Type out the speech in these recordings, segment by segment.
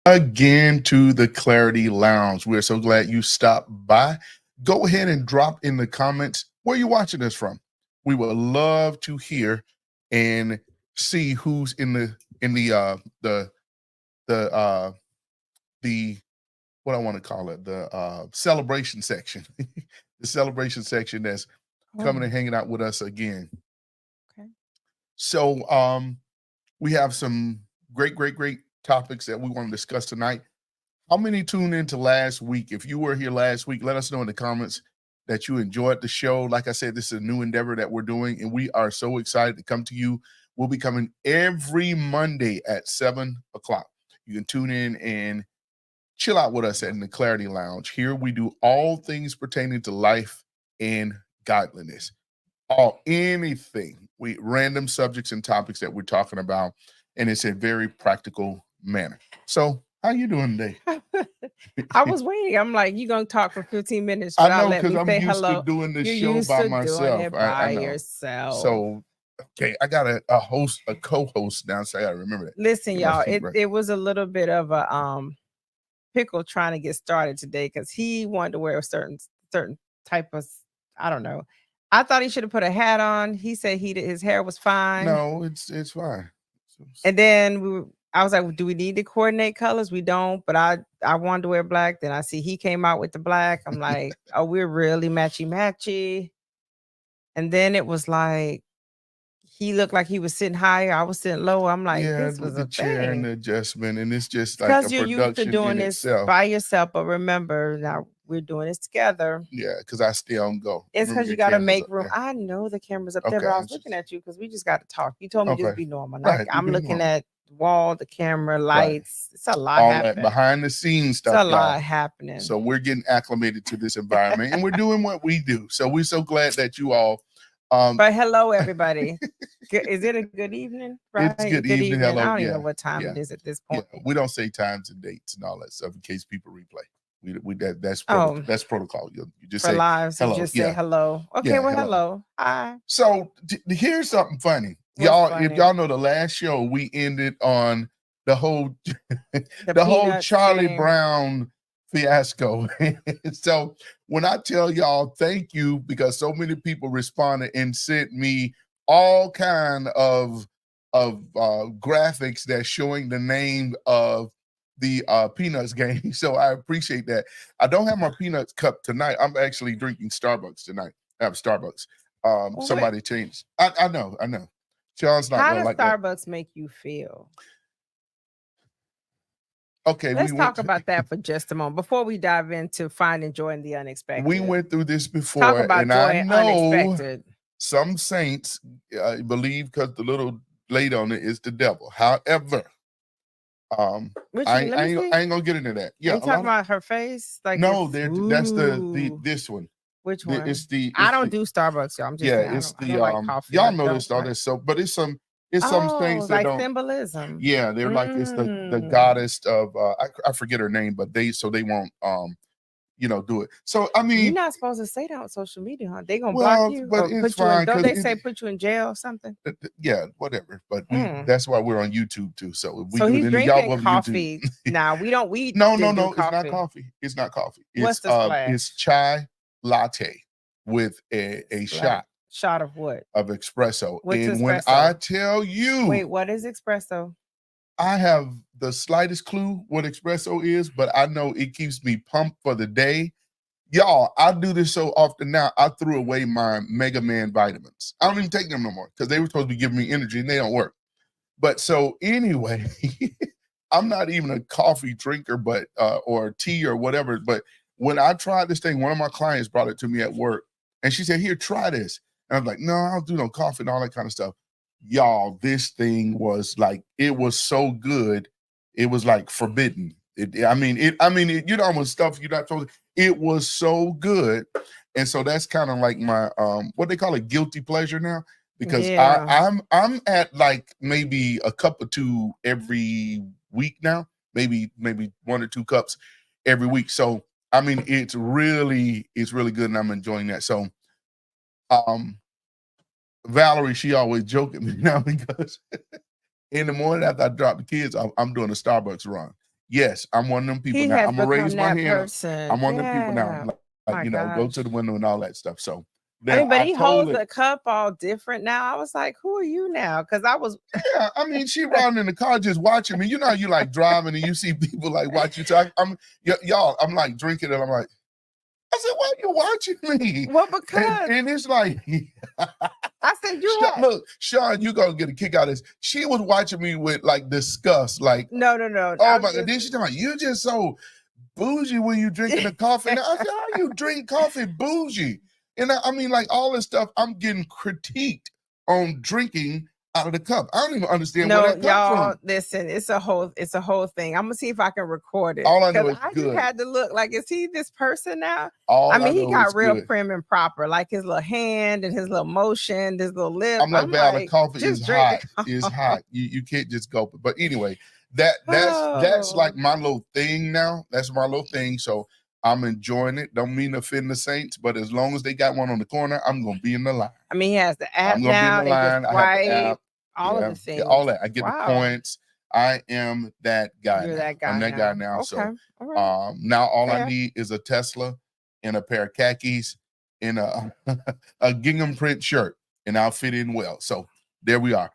again to the Clarity Lounge. We're so glad you stopped by. Go ahead and drop in the comments where you're watching us from. We would love to hear and see who's in the what I want to call it, the celebration section. The celebration section that's coming and hanging out with us again. Okay. So we have some great topics that we want to discuss tonight. How many tuned into last week? If you were here last week, let us know in the comments that you enjoyed the show. Like I said, this is a new endeavor that we're doing, and we are so excited to come to you. We'll be coming every Monday at 7 o'clock. You can tune in and chill out with us in the Clarity Lounge. Here we do all things pertaining to life and godliness. Anything. We random subjects and topics that we're talking about, and it's a very practical manner. So how you doing today? I was waiting. I'm like, you gonna talk for 15 minutes I without know, letting because me I'm say used to hello. doing this You're show used by to doing myself. it I by know. yourself. So okay, I got a co-host now, so I gotta remember that. Listen, Get my y'all, feet it, right. it was a little bit of a pickle trying to get started today because he wanted to wear a certain type of, I don't know. I thought he should have put a hat on. He said his hair was fine. No, it's fine. And then I was like, well, do we need to coordinate colors? We don't, but I wanted to wear black. Then I see he came out with the black. I'm like, oh, we're really matchy. And then it was like he looked like he was sitting higher. I was sitting lower. I'm like, Yeah, this with was the a chair and thing. the adjustment, and it's just like a Because you're used to production doing in this itself. by yourself. But remember, now we're doing this together. Yeah, because I stay on go. It's Remember because you your got to cameras make up room. there. I know the camera's up there, Okay, but I I was looking just at you because we just got to talk. You told me just okay. be normal. Right, you I'm be looking normal. at the wall, the camera, Right. lights. It's a lot All that happening. behind the scenes It's stuff, a y'all. lot happening. So we're getting acclimated to this environment, and we're doing what we do. So we're so glad that you all. But hello, everybody. Is it a good evening? Right? It's Good good evening. evening. I don't Hello. even know Yeah, what time it yeah, is at this yeah. point. We don't say times and dates and all that stuff in case people replay. That's Oh, that's protocol. You just for say lives, you hello. just say Yeah, hello. Okay, yeah, well, hello. hello. Hi. So here's something funny, What's y'all. If funny? y'all know, the last show we ended on the whole The the whole peanuts Charlie thing. Brown fiasco. So when I tell y'all thank you, because so many people responded and sent me all kind of graphics that's showing the name of the Peanuts game. So I appreciate that. I don't have my Peanuts cup tonight. I'm actually drinking Starbucks tonight. I have Starbucks. Well, Somebody changed. I know. Sean's not how gonna does like that. Starbucks make you feel? Okay, Let's talk about that for just a moment before we dive into finding joy in the unexpected. we went through this Talk before, about and I joy know unexpected. some saints believe because the little lady on it is the devil. However, Which I, one? Let I, me ain't, see. I ain't gonna get into that. Are Yeah, you a talking lot of about her face? Like no, it's that's the ooh. this one. Which one? It's the I don't do Starbucks, y'all. I'm just yeah, saying it's I don't the like coffee. y'all I know don't this all like. this, so but it's some Oh, things that like don't. symbolism. Yeah, they're like it's the goddess of I forget her name, but they won't do it. So I You're mean, not supposed to say that on social media, huh? They gonna block well, you but or it's put you in. fine Don't because they say put you in jail or something? yeah, whatever. But Mm. that's why we're on YouTube too. So if we So do it, he's then y'all drinking go to YouTube. coffee. Now we don't. We No, didn't do it's not coffee. coffee. It's not coffee. What's the It's splash? chai latte with a shot Shot of what? of espresso. What's And when I espresso? tell you, Wait, what is espresso? I have the slightest clue what espresso is, but I know it keeps me pumped for the day. Y'all, I do this so often now, I threw away my Mega Man vitamins. I don't even take them no more because they were supposed to be giving me energy and they don't work. But so anyway, I'm not even a coffee drinker, but or tea or whatever. But when I tried this thing, one of my clients brought it to me at work, and she said, "Here, try this." And I'm like, "No, I don't do no coffee and all that kind of stuff." Y'all, this thing was like, it was so good, it was like forbidden. You'd almost stuff you're not supposed to. It was so good, and so that's kind of like my what they call it, guilty pleasure now, because Yeah. I'm at like maybe a cup or two every week now, maybe 1 or 2 cups every week. So I mean, it's really good, and I'm enjoying that. So um Valerie, she always joking me now because in the morning after I drop the kids, I'm doing a Starbucks run. Yes, I'm one of them people He now. has I'm gonna become raise my that hand. I'm person. one of them people now. Yeah. Like, My go to the gosh. window and all that stuff. So I now mean, but I he told holds it. the cup all different now. I was like, who are you now? Because I was Yeah, I mean, she riding in the car just watching me. You know, how you like driving and you see people like watch you. So y'all, I'm like drinking and I'm like, I said, why are you watching me? well, because And it's like, I said you had look, Sean, you gonna get a kick out of this. She was watching me with like disgust, like, no. oh I'm my God. just Then she talking about, you just so bougie when you drinking the coffee. Now I said, how you drink coffee bougie? And I mean, like all this stuff, I'm getting critiqued on drinking out of the cup. I don't even understand where no, that come y'all. from. Listen, it's a whole thing. I'm gonna see if I can record it All I know because is I just good. had to look like, is he this person now? I All I mean, he know is got real good. prim and proper, like his little hand and his little motion, this little lip. I'm like, I'm Val, the like, coffee is just drink hot. the It's coffee. hot. You can't just gulp it. But anyway, that's Oh, like my little thing now. That's my little thing. So I'm enjoying it. Don't mean to offend the Saints, but as long as they got one on the corner, I'm gonna be in the line. I mean, he has the app I'm gonna be in now the and just line. I have the swipe app. all of Yeah, the yeah, all things. that. I get the Wow, points. I am that guy you're now. that I'm guy that guy now. now. Okay, So all right, now all I fair. need is a Tesla and a pair of khakis and a a gingham print shirt, and I'll fit in well. So there we are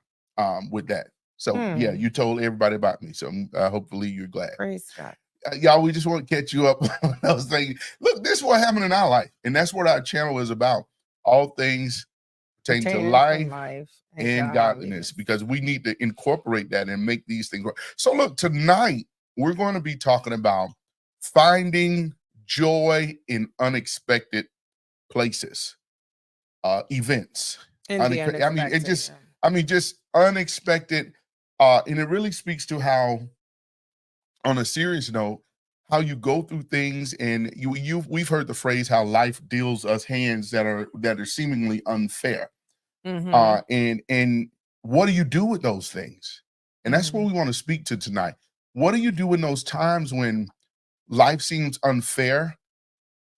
with that. So yeah, Hmm. you told everybody about me. So hopefully you're glad. Praise God. Y'all, we just want to catch you up on those things. Look, this is what happened in our life, and that's what our channel is about. All things pertain to Pertaining to life life and and godliness, godliness. because we need to incorporate that and make these things work. So look, tonight we're going to be talking about finding joy in unexpected places, events. In the unexpected. Just unexpected. And it really speaks to how, on a serious note, how you go through things, and we've heard the phrase how life deals us hands that are seemingly unfair. Mm-hmm. And what do you do with those things? And that's what Mm-hmm. we want to speak to tonight. What do you do in those times when life seems unfair?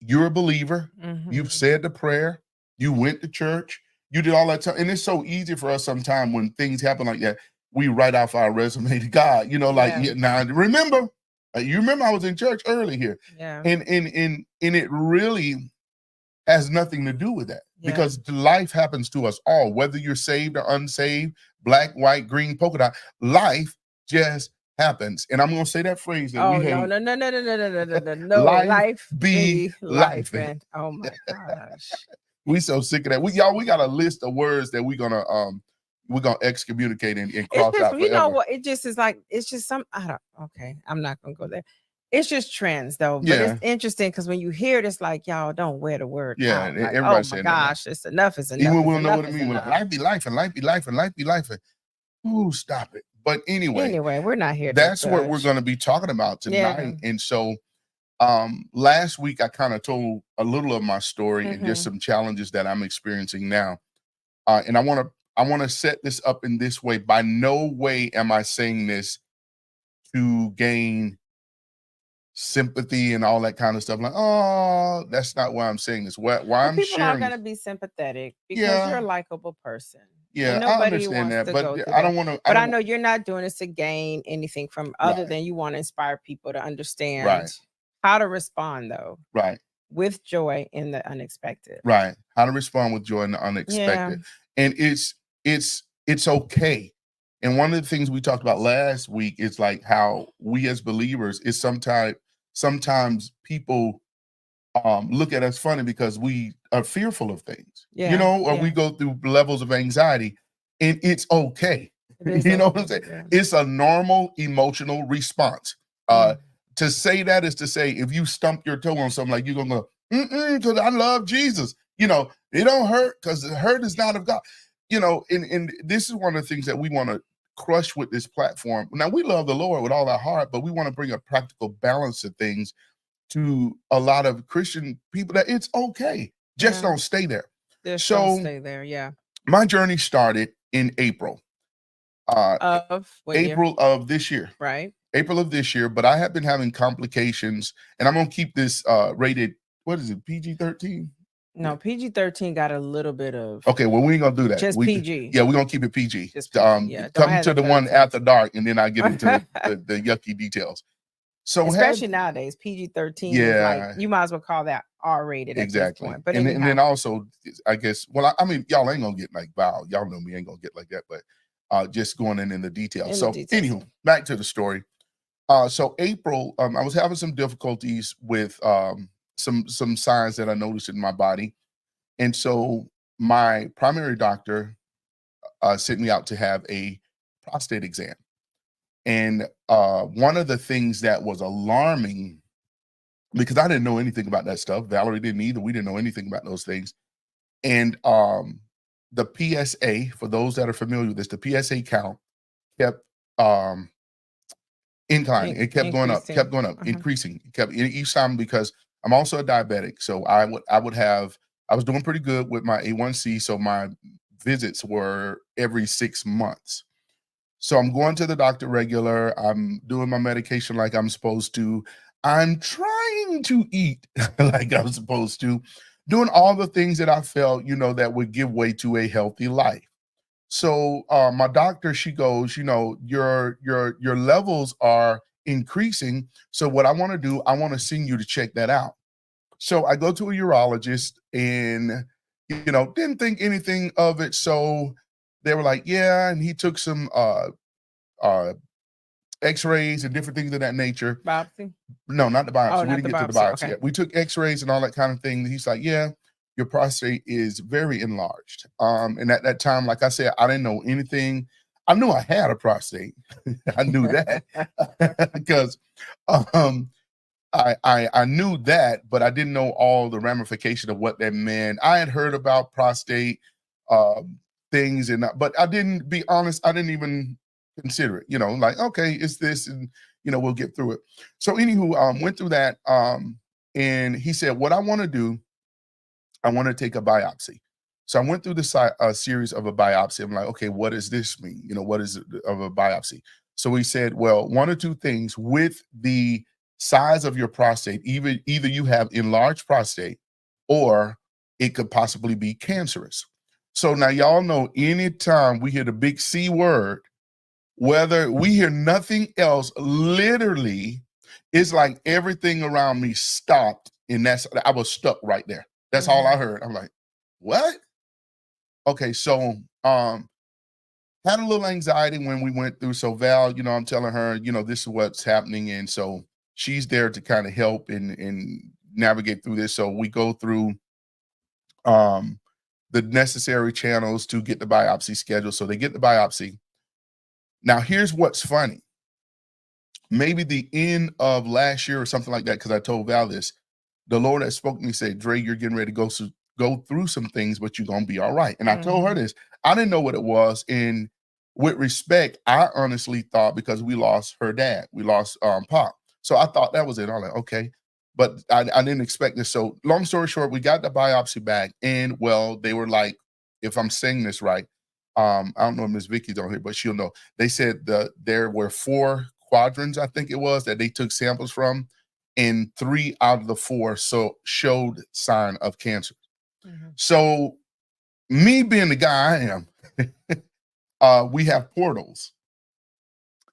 You're a believer. You've Mm-hmm. said the prayer. You went to church. You did all that time. And it's so easy for us sometimes when things happen like that, we write off our resume to God. You know, like, Yeah. yeah, now remember, you remember I was in church early here. Yeah. And it really has nothing to do with that, Yeah. because life happens to us all, whether you're saved or unsaved, black, white, green, polka dot. Life just happens. And I'm going to say that phrase that we Oh no, hate. no, no, no, no, no, no, no, no, no, no. Life Life be be life. life. And oh my gosh. We so sick of that. We got a list of words that we're gonna excommunicate and It's cross just, out you know forever. what? It just is like, it's just some, I don't, okay. I'm not going to go there. It's just trends though. But it's Yeah, interesting because when you hear it, it's like, y'all don't wear the word yeah. out. Like, oh Everybody's my saying that now. gosh, it's enough, it's enough, Even we it's don't know what enough, it it's means. enough. Life be life and life be life and life be life. Ooh, stop it. But anyway, Anyway, we're not here to that's what we're judge. going to be talking about Yeah. tonight. And so last week I kind of told a little of my story and just Mm-hmm. some challenges that I'm experiencing now. And I want to set this up in this way. By no way am I saying this to gain sympathy and all that kind of stuff. Like, oh, that's not why I'm saying this. Why Well, I'm people are sharing going to this. be sympathetic because you're Yeah, a likable person. And yeah, I nobody understand wants that, to but go through I that. don't want to. I But I don't. know you're not doing this to gain anything from other Right, than you want to inspire people to understand right, how to respond though right, with joy in the unexpected. right. How to respond with joy in the Yeah. unexpected, and it's okay. And one of the things we talked about last week is like how we as believers is sometimes people look at us funny because we are fearful of things, Yeah. or we Yeah. go through levels of anxiety, and it's okay. It is You know what I'm okay. saying? Yeah. It's a normal emotional response. Mm. To say that is to say, if you stump your toe on something, like you're gonna go, because I love Jesus. It don't hurt because the hurt is not of God. And this is one of the things that we want to crush with this platform. Now, we love the Lord with all our heart, but we want to bring a practical balance to things to a lot of Christian people, that it's okay. Just Yeah. don't stay there. Just don't So stay there. Yeah. my journey started in April. Uh Of what year? April of this year. Right. April of this year, but I have been having complications, and I'm gonna keep this rated, what is it, PG-13? No, PG-13 got a little bit of Okay, well, we ain't gonna do that. just PG. Yeah, we're gonna keep it PG. Just PG. Yeah. Don't Come have to the the one content. after dark, and then I get into the yucky details. So Especially nowadays, PG-13 is like, yeah, you might as well call that R-rated at this exactly. point. But And anyhow, then also, I guess, well, I mean, y'all ain't gonna get like Val. Y'all know me ain't gonna get like that, but just going in the details. in the So, details. anywho, back to the story. So April, I was having some difficulties with some signs that I noticed in my body, and so my primary doctor sent me out to have a prostate exam. And one of the things that was alarming, because I didn't know anything about that stuff, Valerie didn't either. We didn't know anything about those things. And the PSA, for those that are familiar with this, the PSA count kept inclining. It kept going up, Increasing. increasing. It kept each time, because I'm also a diabetic. So I was doing pretty good with my A1C. So my visits were every 6 months. So I'm going to the doctor regular. I'm doing my medication like I'm supposed to. I'm trying to eat like I'm supposed to, doing all the things that I felt, that would give way to a healthy life. So my doctor, she goes, your levels are increasing. So what I want to do, I want to send you to check that out. So I go to a urologist, and didn't think anything of it. So they were like, yeah, and he took some uh x-rays and different things of that nature. Biopsy? No, not the biopsy. Oh, We not didn't the get to the biopsy. biopsy Okay. yet. We took x-rays and all that kind of thing. He's like, yeah, your prostate is very enlarged. And at that time, like I said, I didn't know anything. I knew I had a prostate. I knew that because um I knew that, but I didn't know all the ramification of what that meant. I had heard about prostate um, things, but I didn't, be honest, I didn't even consider it. Like, okay, it's this, and we'll get through it. So, anywho, went through that, and he said, "What I want to do, I want to take a biopsy." So I went through the series of a biopsy. I'm like, okay, what does this mean? What is it of a biopsy? So he said, well, one or two things with the size of your prostate, either you have enlarged prostate, or it could possibly be cancerous. So now y'all know, anytime we hear the big C word, whether we hear nothing else, literally, it's like everything around me stopped, and I was stuck right there. That's all I heard. I'm like, what? Okay, so had a little anxiety when we went through. So Val, I'm telling her, this is what's happening. And so she's there to kind of help and navigate through this. So we go through um the necessary channels to get the biopsy scheduled. So they get the biopsy. Now here's what's funny. Maybe the end of last year or something like that, because I told Val this, the Lord had spoke to me, said, Dre, you're getting ready to go through some things, but you're gonna be all right. And I told her this. I didn't know what it was. And with respect, I honestly thought, because we lost her dad, we lost Pop. So I thought that was it. I'm like, okay. But I didn't expect this. So long story short, we got the biopsy back, and well, they were like, if I'm saying this right, I don't know if Miss Vicky's on here, but she'll know. They said there were 4 quadrants, I think it was, that they took samples from, and 3 out of the 4 showed sign of cancer. So me being the guy I am, we have portals.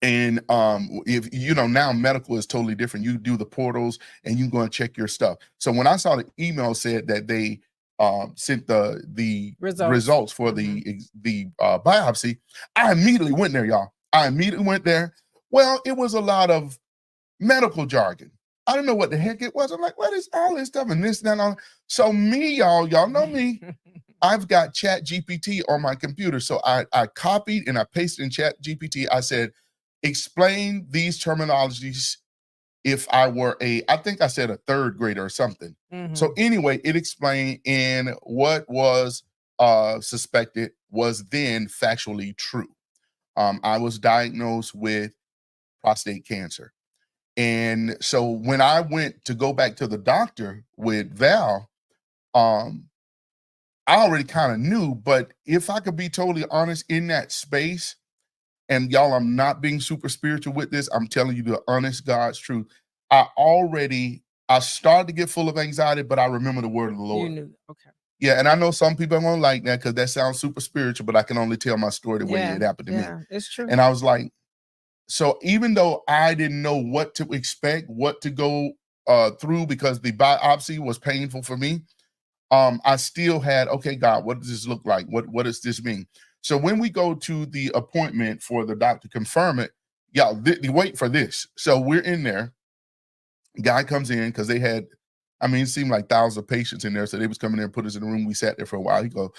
And if now medical is totally different. You do the portals and you go and check your stuff. So when I saw the email said that they sent the results for the biopsy, I immediately went there, y'all. I immediately went there. Well, it was a lot of medical jargon. I don't know what the heck it was. I'm like, what is all this stuff and this and that? So me, y'all know me. I've got Chat GPT on my computer. So I copied and I pasted in Chat GPT. I said, explain these terminologies if I were I think I said a 3rd grader or something. So anyway, it explained, and what was suspected was then factually true. I was diagnosed with prostate cancer. And so when I went to go back to the doctor with Val, I already kind of knew, but if I could be totally honest, in that space, and y'all, I'm not being super spiritual with this, I'm telling you the honest God's truth. I started to get full of anxiety, but I remember the word of the Lord. You knew. Okay. Yeah, and I know some people won't like that because that sounds super spiritual, but I can only tell my story the way it happened to me. Yeah, it's true. And I was like, So even though I didn't know what to expect, what to go through, because the biopsy was painful for me, I still had, okay, God, what does this look like? What does this mean? So when we go to the appointment for the doctor to confirm it, y'all, wait for this. So we're in there. Guy comes in because they had, I mean, it seemed like thousands of patients in there. So they was coming in and put us in a room. We sat there for a while. He goes,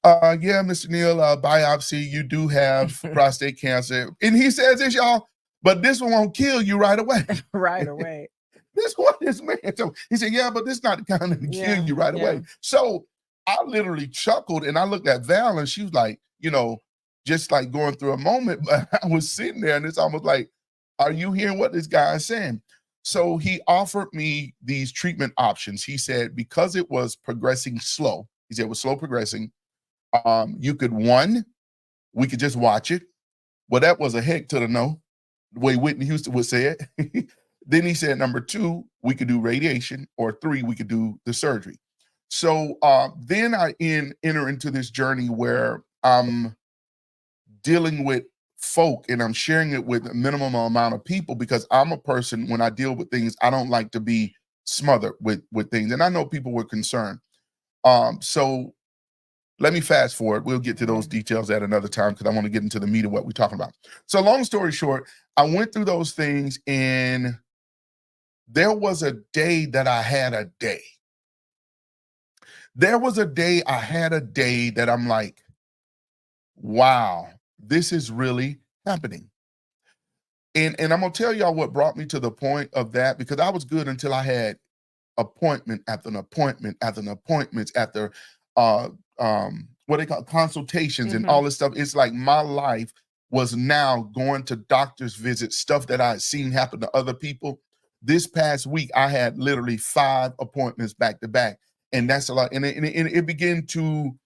yeah, Mr. Neal, biopsy, you do have prostate cancer. And he says this, y'all, but this one won't kill you right away. Right away. This what this man told me. He said, yeah, but this not the kind that kill you right away. So I literally chuckled and I looked at Val and she was like, just like going through a moment, but I was sitting there and it's almost like, are you hearing what this guy is saying? So he offered me these treatment options. He said, because it was progressing slow, he said it was slow progressing, you could, one, we could just watch it. Well, that was a heck to the no, the way Whitney Houston would say it. Then he said, number two, we could do radiation, or three, we could do the surgery. So then I enter into this journey where I'm dealing with folk and I'm sharing it with a minimum amount of people, because I'm a person, when I deal with things, I don't like to be smothered with things. And I know people were concerned. So let me fast forward. We'll get to those details at another time because I want to get into the meat of what we're talking about. So long story short, I went through those things, and there was a day that I had a day. There was a day I had a day that I'm like, wow, this is really happening. And I'm gonna tell y'all what brought me to the point of that, because I was good until I had appointment after an appointment after an appointments after what they call consultations and all this stuff. It's like my life was now going to doctor's visits, stuff that I had seen happen to other people. This past week, I had literally 5 appointments back to back, and that's a lot. And it began to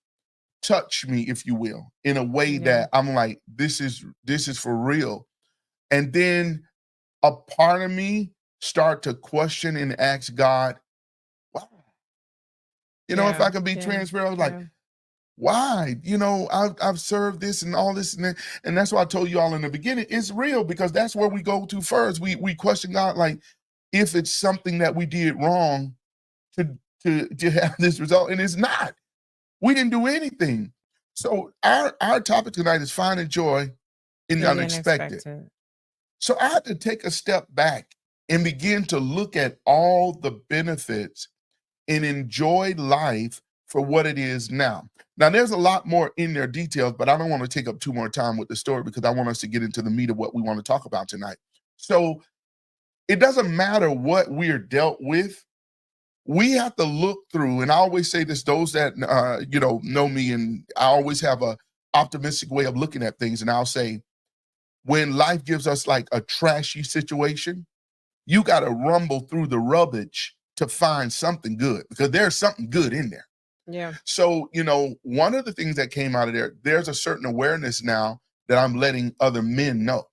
touch me, if you will, in a way that I'm like, this is for real. And then a part of me start to question and ask God, why? If I can be transparent, I was like, why? I've served this and all this and that. And that's why I told you all in the beginning, it's real, because that's where we go to first. We question God, like, if it's something that we did wrong to have this result, and it's not. We didn't do anything. So our topic tonight is finding joy in the unexpected. So I had to take a step back and begin to look at all the benefits and enjoy life for what it is now. Now, there's a lot more in their details, but I don't want to take up too more time with the story because I want us to get into the meat of what we want to talk about tonight. So it doesn't matter what we're dealt with. We have to look through, and I always say this, those that know me, and I always have a optimistic way of looking at things, and I'll say, when life gives us like a trashy situation, you got to rumble through the rubbish to find something good, because there's something good in there. Yeah. So, one of the things that came out of there's a certain awareness now that I'm letting other men know,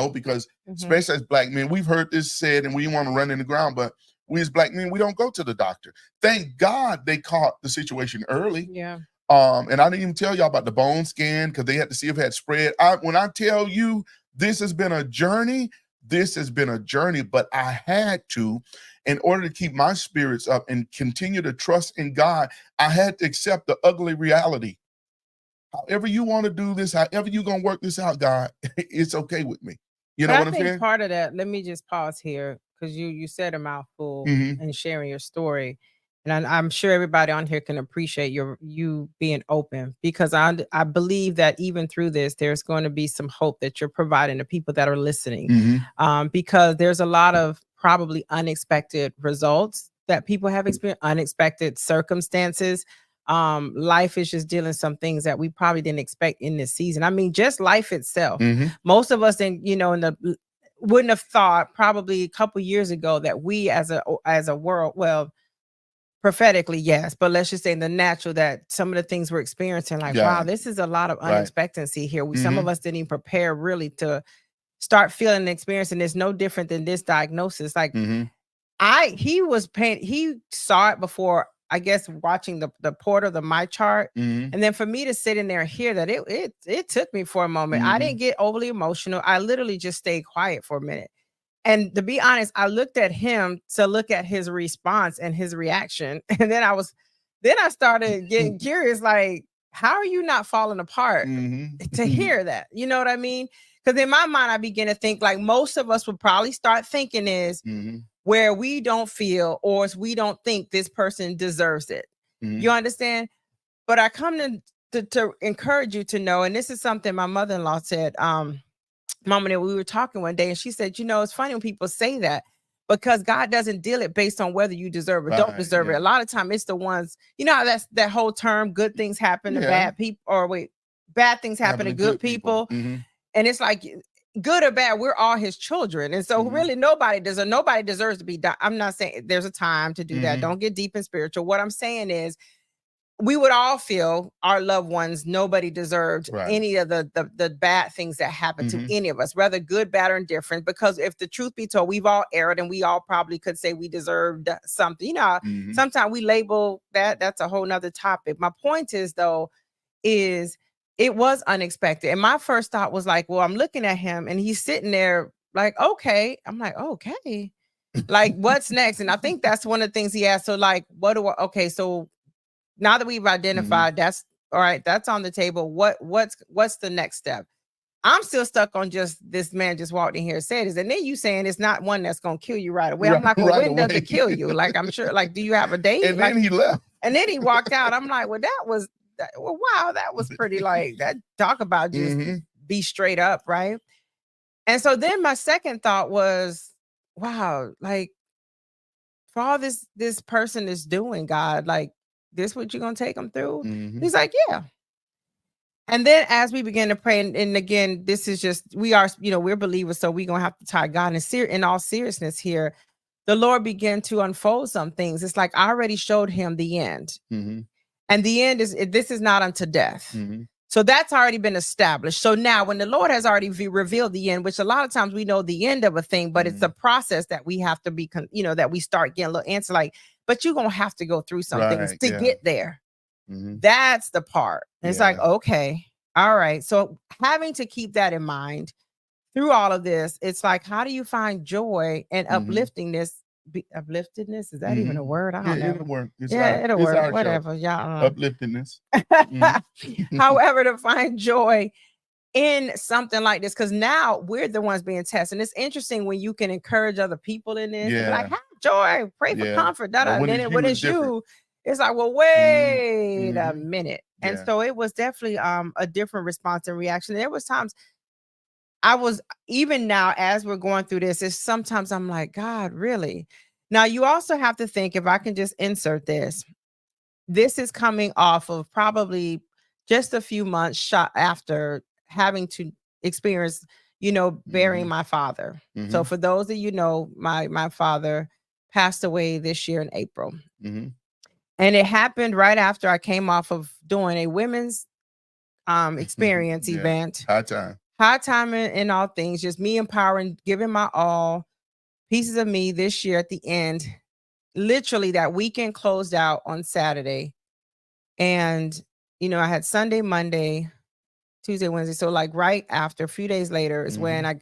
because especially as Black men, we've heard this said and we want to run in the ground, but we as Black men, we don't go to the doctor. Thank God they caught the situation early. Yeah. And I didn't even tell y'all about the bone scan, because they had to see if it had spread. When I tell you this has been a journey, but I had to, in order to keep my spirits up and continue to trust in God, I had to accept the ugly reality. However you want to do this, however you're going to work this out, God, it's okay with me. You know what I'm saying? Part of that, let me just pause here, because you said a mouthful in sharing your story. And I'm sure everybody on here can appreciate you being open, because I believe that even through this, there's going to be some hope that you're providing to people that are listening. Because there's a lot of probably unexpected results that people have experienced, unexpected circumstances. Life is just dealing some things that we probably didn't expect in this season. I mean, just life itself. Most of us didn't, wouldn't have thought probably a couple years ago that we as a world, well, prophetically, yes, but let's just say in the natural, that some of the things we're experiencing, like, wow, this is a lot of unexpectancy here. Some of us didn't even prepare really to start feeling and experiencing. It's no different than this diagnosis. Like he saw it before I guess watching the portal, the my chart. Mhm. And then for me to sit in there and hear that, it took me for a moment. I Mhm. didn't get overly emotional. I literally just stayed quiet for a minute. And to be honest, I looked at him to look at his response and his reaction. And then I started getting curious, like, how are you not falling apart to Mhm. hear that? You know what I mean? Because in my mind, I begin to think like most of us would probably start thinking is Mhm. where we don't feel or we don't think this person deserves it. You Mhm. understand? But I come to encourage you to know, and this is something my mother-in-law said, Mama, that we were talking one day, and she said, it's funny when people say that because God doesn't deal it based on whether you deserve it, don't Right. deserve it. Yeah. A lot of time it's the ones, how that's that whole term, good things happen to Yeah. bad people, or wait, bad things happen Having to a good good people. people. Mhm. And it's like good or bad, we're all his children. And so Mhm. really nobody deserves to be done. I'm not saying there's a time to do that. Mhm. Don't get deep and spiritual. What I'm saying is we would all feel our loved ones, nobody deserved Right. any of the bad things that happened to Mhm. any of us, whether good, bad, or indifferent. Because if the truth be told, we've all erred and we all probably could say we deserved something. Mhm. Sometimes we label that's a whole nother topic. My point is though, is it was unexpected. And my first thought was like, well, I'm looking at him and he's sitting there like, okay. I'm like, okay. Like, what's next? And I think that's one of the things he asked. So, like, okay, so now that we've Mhm. identified that's all right, that's on the table. What's the next step? I'm still stuck on just this man just walked in here and said this. And then you saying it's not one that's gonna kill you right away. I'm Right. like, well, Right when does away. it kill you? Like, I'm sure, like, do you have a date? And Like, then he left. and then he walked out. I'm like, well, wow, that was pretty like that. Talk about just Mhm. be straight up, right? And so then my second thought was, wow, like for all this person is doing, God, like this what you're gonna take them through? Mhm. He's like, yeah. And then as we begin to pray, and again, this is just we are, we're believers, so we're gonna have to tie God in all seriousness here. The Lord began to unfold some things. It's like I already showed him the end. Mhm. And the end is this is not unto death. Mhm. So that's already been established. So now when the Lord has already revealed the end, which a lot of times we know the end of a thing, but it's the Mhm. process that we have to be, that we start getting a little answer like, but you're going to have to go through some things Right. to Yeah. get there. Mhm. That's the part. And it's like, Yeah. okay, all right. So having to keep that in mind through all of this, it's like, how do you find joy and Mhm. upliftingness? Upliftedness, is that even a Mhm. word? I don't It'll know. work. Yeah, it'll It's work. our show. Whatever. Y'all. Upliftedness. Mhm. However, to find joy in something like this, because now we're the ones being tested. And it's interesting when you can encourage other people in this and be like, Yeah. have joy, pray for Yeah. comfort, But And when then it's when you, it's it's different. you, it's like, well, Mhm. wait a Mhm. minute. And Yeah. so it was definitely a different response and reaction. There was times I was even now as we're going through this, it's sometimes I'm like, God, really? Now you also have to think, if I can just insert this is coming off of probably just a few months shot after having to experience, burying Mhm. my father. So Mhm. for those of my father passed away this year in April. Mhm. And it happened right after I came off of doing a women's experience Yeah. event. High time. High time in all things, just me empowering, giving my all, pieces of me this year at the end. Literally that weekend closed out on Saturday. And, I had Sunday, Monday, Tuesday, Wednesday. So like right after, a few days later is when Mhm.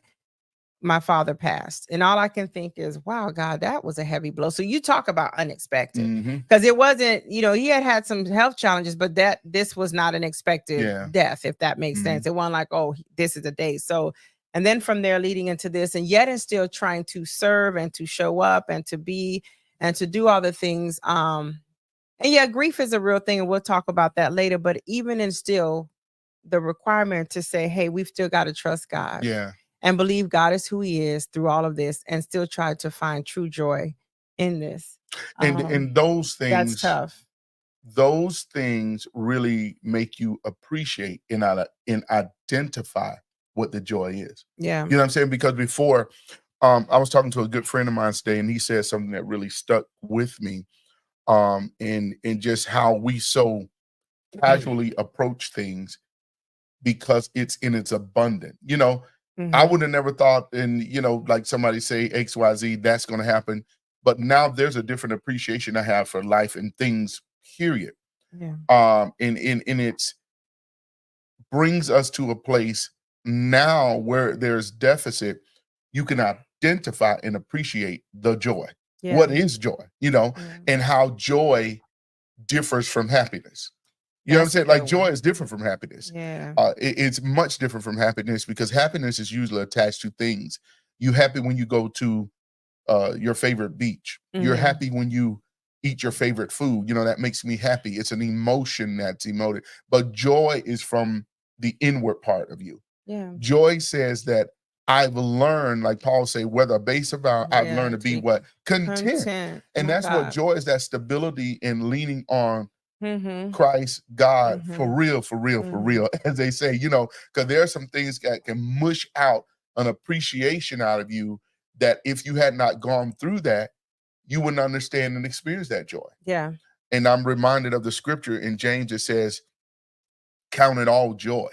my father passed. And all I can think is, wow, God, that was a heavy blow. So you talk about unexpected. Mhm. Because it wasn't, he had some health challenges, but this was not an expected Yeah. death, if that makes sense. Mhm. It wasn't like, oh, this is the day. So, and then from there leading into this, and yet and still trying to serve and to show up and to be and to do all the things. And yeah, grief is a real thing, and we'll talk about that later. But even in still the requirement to say, hey, we've still got to trust God Yeah. and believe God is who he is through all of this and still try to find true joy in this. And That's tough. those things really make you appreciate and identify what the joy is. Yeah. You know what I'm saying? Because before, I was talking to a good friend of mine today, and he said something that really stuck with me. In just how we so casually approach things because it's in its abundant. I Mhm. would have never thought, and like somebody say XYZ, that's going to happen. but now there's a different appreciation I have for life and things, period. Yeah. And it's brings us to a place now where there's deficit. You can identify and appreciate the joy. Yeah. What is joy, Yeah. and how joy differs from happiness. You know what I'm That's a saying? Like good joy one. is different from happiness. Yeah. It's much different from happiness because happiness is usually attached to things. You happy when you go to your favorite beach. You're Mhm. happy when you eat your favorite food. That makes me happy. It's an emotion that's emoted. But joy is from the inward part of you. Yeah. Joy says that I've learned, like Paul say, whether base about, I've Yeah. learned to be To what? Content. content. And My that's what God. joy is, that stability in leaning on Mm-hmm. Christ, God, for Mm-hmm. real, for real, for Mm-hmm. real, as they say, because there are some things that can mush out an appreciation out of you that if you had not gone through that, you wouldn't understand and experience that joy. Yeah. And I'm reminded of the scripture in James that says, count it all joy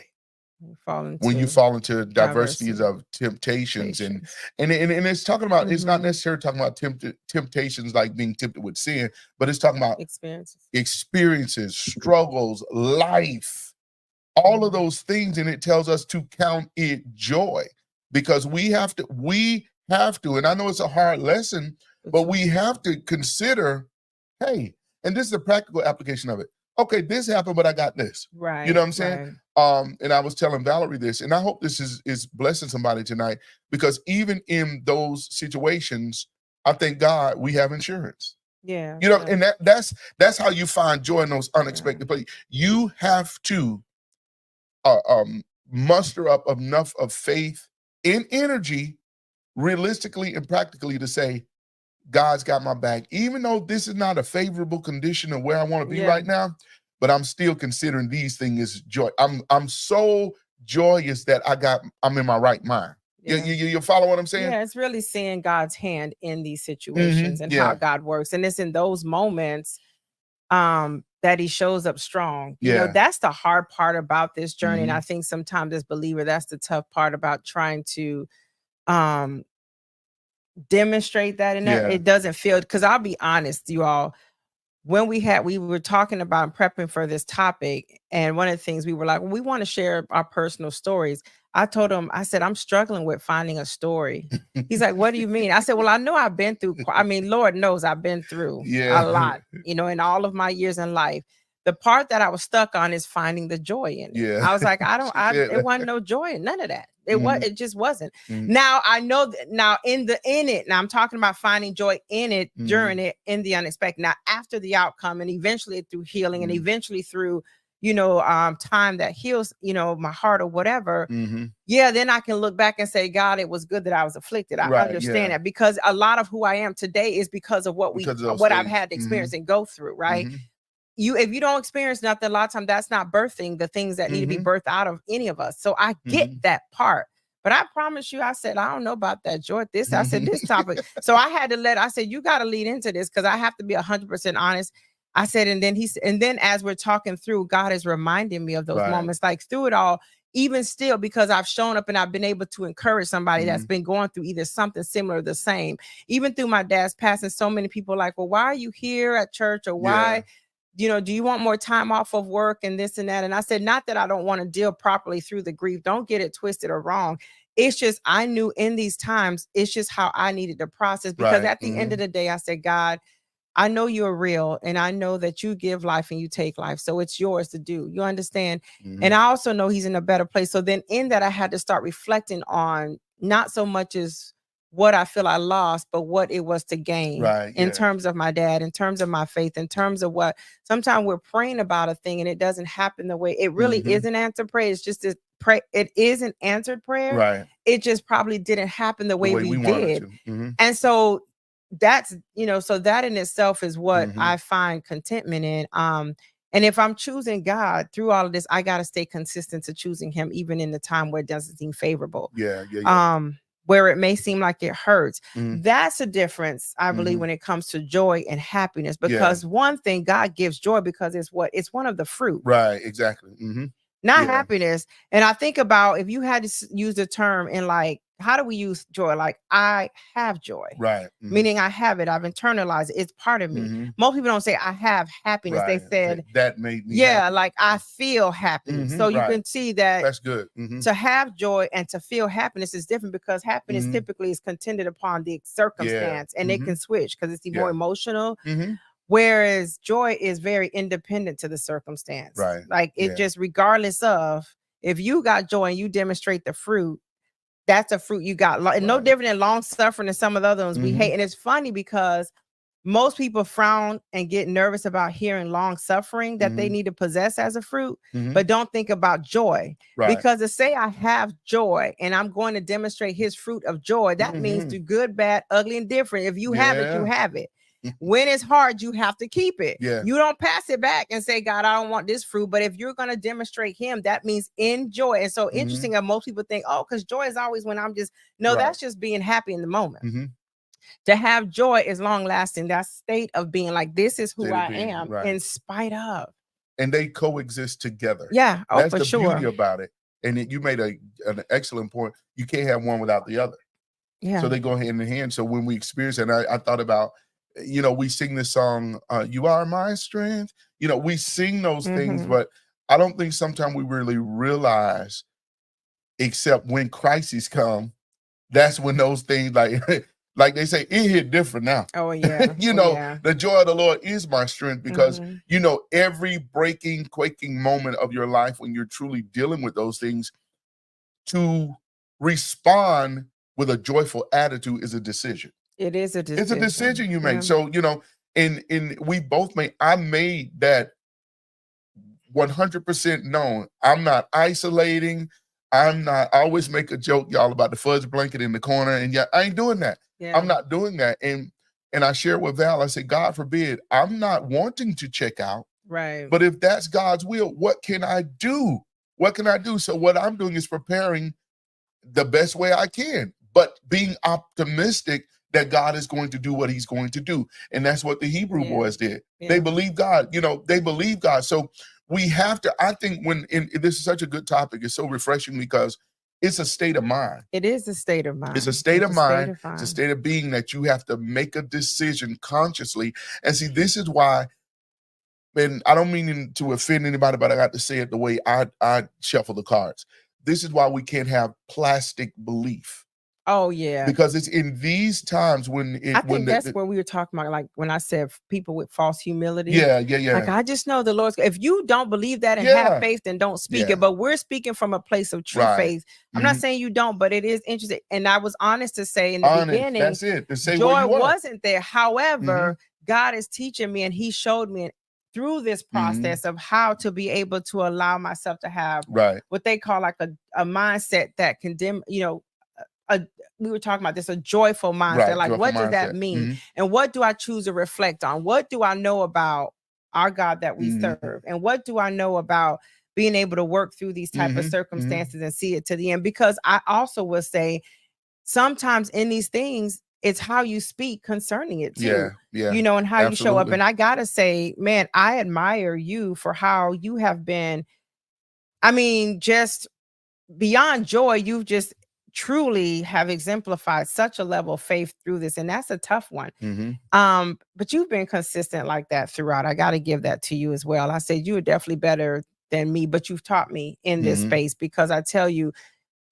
You fall when you into fall into diversities diversity. of temptations. And Patience. it's talking about, it's not Mm-hmm. necessarily talking about temptations like being tempted with sin, but it's talking about Experiences. experiences, struggles, life, all of Mhm. those things. And it tells us to count it joy because we have to, and I know it's a hard lesson, but we have to consider, hey, and this is a practical application of it. Okay, this happened, but I got this. Right. You know what I'm saying? Right. And I was telling Valerie this, and I hope this is blessing somebody tonight, because even in those situations, I thank God we have insurance. Yeah. Yeah. And that's how you find joy in those Yeah. unexpected places. You have to muster up enough of faith and energy, realistically and practically, to say, God's got my back, even though this is not a favorable condition of where I want to be Yeah. right now, but I'm still considering these things as joy. I'm so joyous that I'm in my right mind. Yeah. You follow what I'm saying? Yeah, it's really seeing God's hand in these situations and how Yeah. God works. And it's in those moments that he shows up strong. Yeah. That's the hard part about this journey. And I Mhm. think sometimes as believer, that's the tough part about trying to um demonstrate that. And that Yeah. it doesn't feel, because I'll be honest, you all, when we were talking about prepping for this topic, and one of the things we were like, well, we want to share our personal stories. I told him, I said, I'm struggling with finding a story. He's like, what do you mean? I said, well, I know I've been through, Lord knows I've been through Yeah. a lot, in all of my years in life. The part that I was stuck on is finding the joy in it. Yeah. I was like, She it wasn't no joy in none of that. It just wasn't. Mhm. Now I know that now in it, now I'm talking about finding joy in it, during it, in the unexpected. Now after the outcome, and eventually through healing, and eventually through, time that heals, my heart or whatever. Yeah, then I can look back and say, God, it was good that I was afflicted. I Right, understand yeah. that, because a lot of who I am today is because of Because of those what I've things. had to experience and go through, right? Mhm. If you don't experience nothing, a lot of time that's not birthing the things that need to be birthed out of any of us. So I get that part. But I promise you, I said, I don't know about that joy. I said, this topic. So I had to I said, you got to lead into this, because I have to be 100% honest. I said, and then as we're talking through, God is reminding me of those Right. moments, like through it all, even still, because I've shown up and I've been able to encourage somebody that's been going through either something similar or the same. Even through my dad's passing, so many people like, well, why are you here at church? Or why, do you want more time off of work and this and that? And I said, not that I don't want to deal properly through the grief. Don't get it twisted or wrong. It's just, I knew in these times, it's just how I needed to process. Because Right. at the end of the day, I said, God, I know you're real, and I know that you give life and you take life. So it's yours to do. You understand? And I also know he's in a better place. So then in that, I had to start reflecting on not so much as what I feel I lost, but what it was to gain. Right, In yeah. terms of my dad, in terms of my faith, in terms of what sometimes we're praying about a thing and it doesn't happen the way it really is an answered prayer. It's just it is an answered prayer. Right. It just probably didn't happen the The way way we we wanted did. to. And so that's, so that in itself is what Mhm. I find contentment in. And if I'm choosing God through all of this, I got to stay consistent to choosing him, even in the time where it doesn't seem favorable. Yeah. Where it may seem like it hurts. Mhm. That's a difference, I believe, when it comes to joy and happiness. Because one thing, God gives joy because it's one of the fruit. Right, exactly. Not Yeah. happiness. And I think about, if you had to use the term in like how do we use joy? Like, I have joy, Right. meaning I have it. I've internalized it. It's part of me. Mm-hmm. Most people don't say I have happiness. They Right. said, That made me yeah, happy. like I feel happy. So you Right. can see that That's good. Mm-hmm. to have joy and to feel happiness is different, because happiness typically is contingent upon the circumstance, and it can switch because it's more emotional. Whereas joy is very independent to the circumstance. Right. Like it just, regardless of, if you got joy and you demonstrate the fruit, that's a fruit you got. No different than long suffering and some of the other ones we hate. And it's funny because most people frown and get nervous about hearing long suffering that they need to possess as a fruit, but don't think about joy. Right. Because to say I have joy and I'm going to demonstrate his fruit of joy, that means through good, bad, ugly, and different. If you have it, you have it. When it's hard, you have to keep it. You don't pass it back and say, God, I don't want this fruit. But if you're going to demonstrate him, that means in joy. And so interesting that most people think, oh, because joy is always when I'm just, no, that's just being happy in the moment. To have joy is long lasting. That state of being like, this is who I am in spite of. And they coexist together. Yeah. Oh, that's for the sure. beauty about it. And you made an excellent point. You can't have one without the other. Yeah. So they go hand in hand. So when we experience it, and I thought about, we sing this song, You Are My Strength. We sing those things, but I don't think sometimes we really realize, except when crises come, that's when those things, like they say, it hit different now. Oh, yeah. The joy of the Lord is my strength, because, every breaking, quaking moment of your life when you're truly dealing with those things, to respond with a joyful attitude is a decision. It is a decision. It's a decision you make. So, and we both I made that 100% known. I'm not isolating. I always make a joke, y'all, about the fudge blanket in the corner. And I ain't doing that. Yeah. I'm not doing that. And I share with Val, I say, God forbid, I'm not wanting to check out. Right. But if that's God's will, what can I do? What can I do? So what I'm doing is preparing the best way I can, but being optimistic that God is going to do what he's going to do. And that's what the Hebrew boys did. They believe God, they believe God. So we have to, I think this is such a good topic. It's so refreshing because it's a state of mind. It is a state of mind. It's a state of mind. It's a state of being that you have to make a decision consciously. And see, this is why, and I don't mean to offend anybody, but I got to say it the way I shuffle the cards. This is why we can't have plastic belief. Oh, yeah. Because it's in these times when I think that's where we were talking about, like when I said people with false humility. Yeah. Like, I just know the Lord's, if you don't believe that and have faith, then don't speak it. But we're speaking from a place of true faith. I'm not saying you don't, but it is interesting. And I was honest to say in the beginning, that's it. To say joy wasn't there. However, God is teaching me, and he showed me through this process of how to be able to allow myself to have what they call like a mindset that condemn, we were talking about this, a joyful mindset. Like, what does that mean? And what do I choose to reflect on? What do I know about our God that we serve? And what do I know about being able to work through these type of circumstances and see it to the end? Because I also will say, sometimes in these things, it's how you speak concerning it too. And how you show up. And I gotta say, man, I admire you for how you have been. I mean, just beyond joy, you've just truly have exemplified such a level of faith through this. And that's a tough one. But you've been consistent like that throughout. I got to give that to you as well. I said, you are definitely better than me, but you've taught me in this space, because I tell you,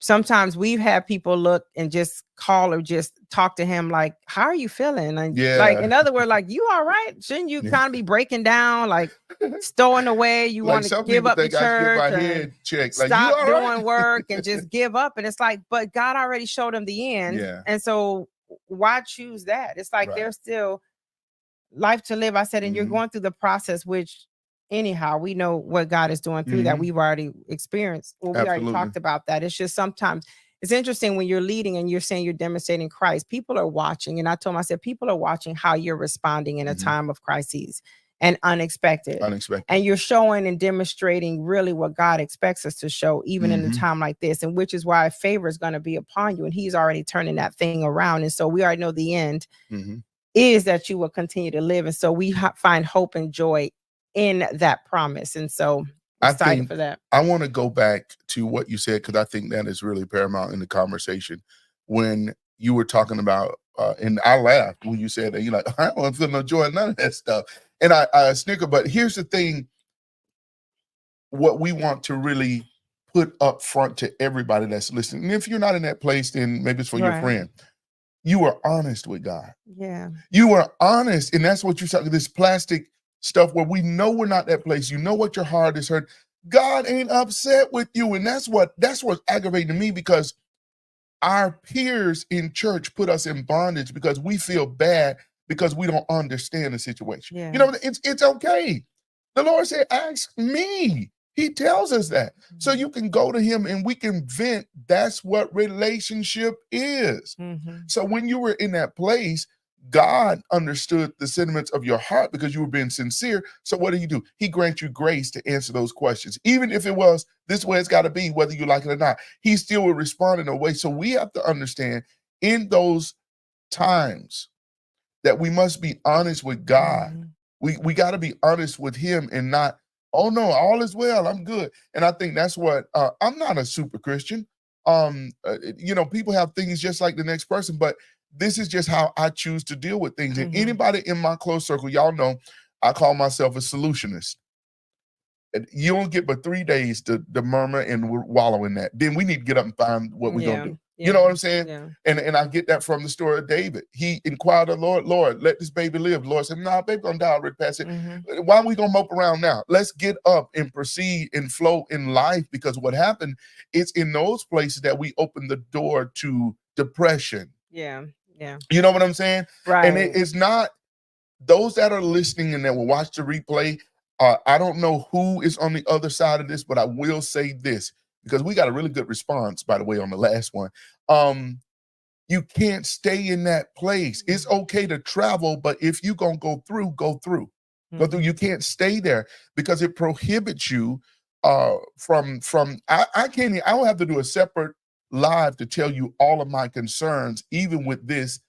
sometimes we've had people look and just call or just talk to him like, how are you feeling? And like, in other words, like, you all right? Shouldn't you kind of be breaking down, like stowing away? You want to give up the church and stop doing work and just give up. And it's like, but God already showed him the end. And so why choose that? It's like, there's still life to live. I said, and you're going through the process, which anyhow, we know what God is doing through that. We've already experienced. Well, we already talked about that. It's just sometimes it's interesting when you're leading and you're saying you're demonstrating Christ. People are watching. And I told him, I said, people are watching how you're responding in a time of crises and unexpected. And you're showing and demonstrating really what God expects us to show, even in a time like this. And which is why favor is going to be upon you. And he's already turning that thing around. And so we already know the end is that you will continue to live. And so we find hope and joy in that promise. And so excited for that. I want to go back to what you said, because I think that is really paramount in the conversation. when you were talking about, and I laughed when you said that. You're like, I don't feel no joy in none of that stuff. And I snicker, but here's the thing, what we want to really put up front to everybody that's listening. And if you're not in that place, then maybe it's for your Right. friend. You are honest with God. Yeah. You are honest. And that's what you're talking, this plastic stuff where we know we're not that place. You know what your heart is hurt. God ain't upset with you. And that's what's aggravating to me, because our peers in church put us in bondage because we feel bad because we don't understand the situation. Yeah. You know, it's okay. The Lord said, ask me. He tells us that. So you can go to him and we can vent. That's what relationship is. Mm-hmm. So when you were in that place, God understood the sentiments of your heart because you were being sincere. So what do? He grants you grace to answer those questions. Even if it was this way it's got to be, whether you like it or not, he still will respond in a way. So we have to understand in those times that we must be honest with God. Mm-hmm. We got to be honest with him and not, oh no, all is well, I'm good. And I think that's what, I'm not a super Christian. People have things just like the next person, but this is just how I choose to deal with things. And Mm-hmm. anybody in my close circle, y'all know, I call myself a solutionist. You don't get but 3 days to murmur and wallow in that. Then we need to get up and find what we're gonna do. You know what I'm saying? Yeah. And I get that from the story of David. He inquired of the Lord, Lord, let this baby live. The Lord said, nah, baby gonna die already past it. Mm-hmm. Why are we gonna mope around now? Let's get up and proceed and flow in life, because what happened is in those places that we open the door to depression. Yeah. Yeah. You know what I'm saying? Right. And it's not those that are listening and that will watch the replay. I don't know who is on the other side of this, but I will say this, because we got a really good response, by the way, on the last one. You can't stay in that place. It's okay to travel, but if you're going to go through, go through. Go through. You can't stay there because it prohibits you from I can't, I will have to do a separate live to tell you all of my concerns, even with this,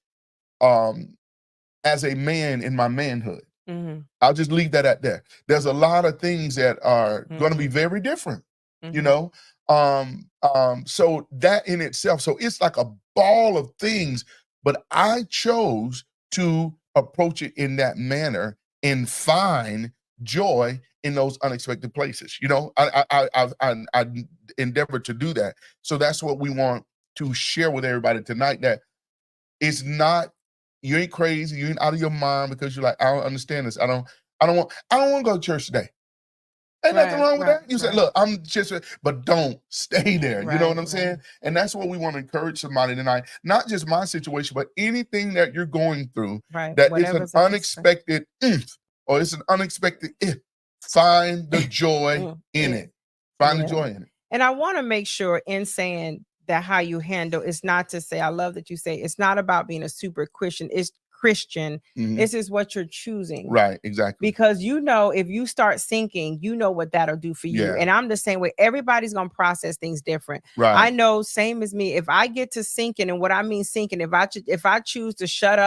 as a man in my manhood. Mm-hmm. I'll just leave that at there. There's a lot of things that are going to be very different, you know. So that in itself, so it's like a ball of things, but I chose to approach it in that manner and find joy in those unexpected places. You know, I endeavor to do that. So that's what we want to share with everybody tonight. That it's not, you ain't crazy, you ain't out of your mind because you're like, I don't understand this. I don't want to go to church today. Ain't nothing wrong with that. You said, look, I'm just, but don't stay there. You know what I'm saying? And that's what we want to encourage somebody tonight. Not just my situation, but anything that you're going through, that it's an unexpected or it's an unexpected find the joy in it. Find the joy in it. And I want to make sure in saying that how you handle, it's not to say, I love that you say it's not about being a super Christian. It's Christian. This is what you're choosing. Right, exactly. Because if you start sinking, you know what that'll do for you. And I'm the same way. Everybody's gonna process things different. Right. I know, same as me. If I get to sinking, and what I mean sinking, if I choose to shut